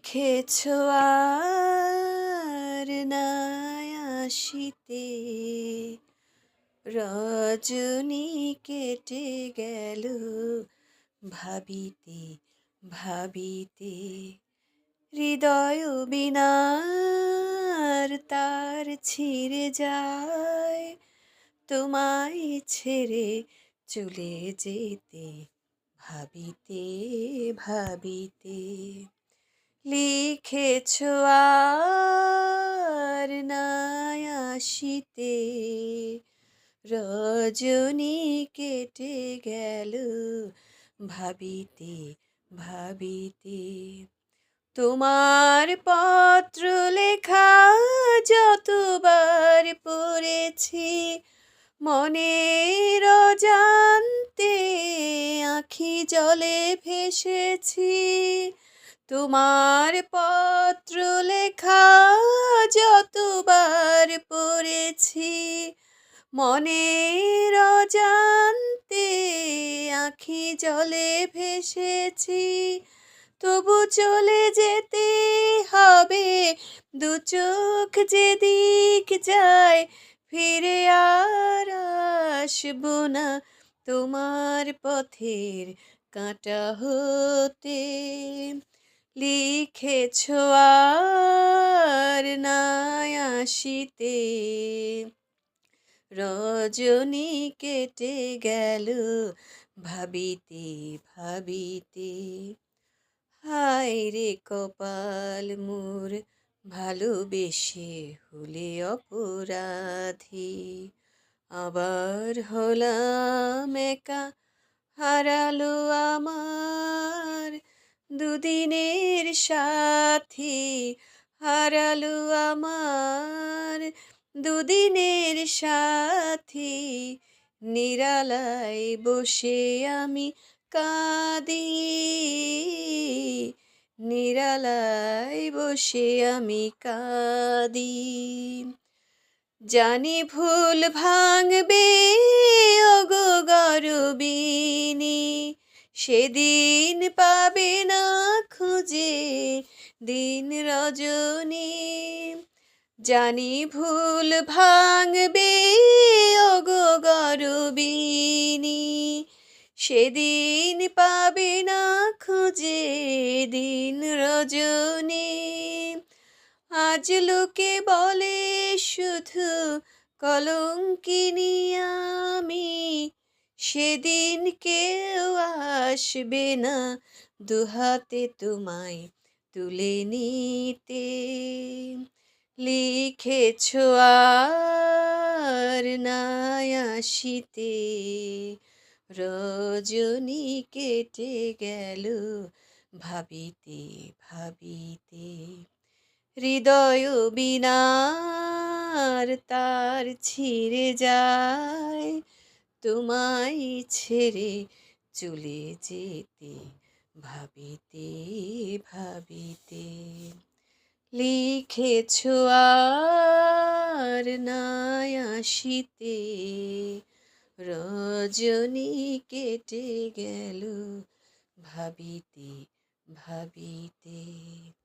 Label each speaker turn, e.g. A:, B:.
A: লিখেছ আর নাই আসিতে, রজনী কেটে গেল ভাবিতে ভাবিতে। হৃদয় বিনার তার ছিঁড়ে যায়, তোমায় ছেড়ে চলে যেতে ভাবিতে ভাবিতে। লিখেছ আর নাই আসিতে, রজনী কেটে গেল ভাবিতে ভাবিতে। তোমার পত্র লেখা যতবার পড়েছি, মনের অজান্তে আঁখি জলে ভেসেছি। তোমার পত্র লেখা যতবার পড়েছি, মনের অজান্তে আঁখি জলে ভেসেছি। তবু চলে যেতে হবে, দু চোখ যেদিক যায়, ফিরে আর আসবো না তোমার পথের কাঁটা হতে। লিখেছ আর নাই আসিতে, রজনী কেটে গেল ভাবিতে ভাবিতে। হায় রে কপাল মোর, ভালোবেসে হলে অপরাধী। আবার হলাম একা, হারালো আমার দুদিনের সাথী। হারালো আমার দুদিনের সাথী। নিরালায় বসে আমি কাঁদি, নিরালায় বসে আমি কাঁদি। জানি ভুল ভাঙবে ওগো গরবিনী, সেদিন পাবে না খুঁজে দিন রজনী। জানি ভুল ভাঙবে ওগো গরবিনী, সেদিন পাবে না খুঁজে দিন রজনী। আজ লোকে বলে শুধু কলঙ্কিনী আমি, সেদিন কেউ আসবে না দুহাতে তোমায় তুলে নিতে। লিখেছ আর নাই আসিতে, রজনী কেটে গেল ভাবিতে ভাবিতে। হৃদয় বিনার তার ছিঁড়ে যায়, তোমায় ছেড়ে চলে যেতে ভাবিতে ভাবিতে। লিখেছ আর নাই আসিতে, রজনী কেটে গেল ভাবিতে ভাবিতে।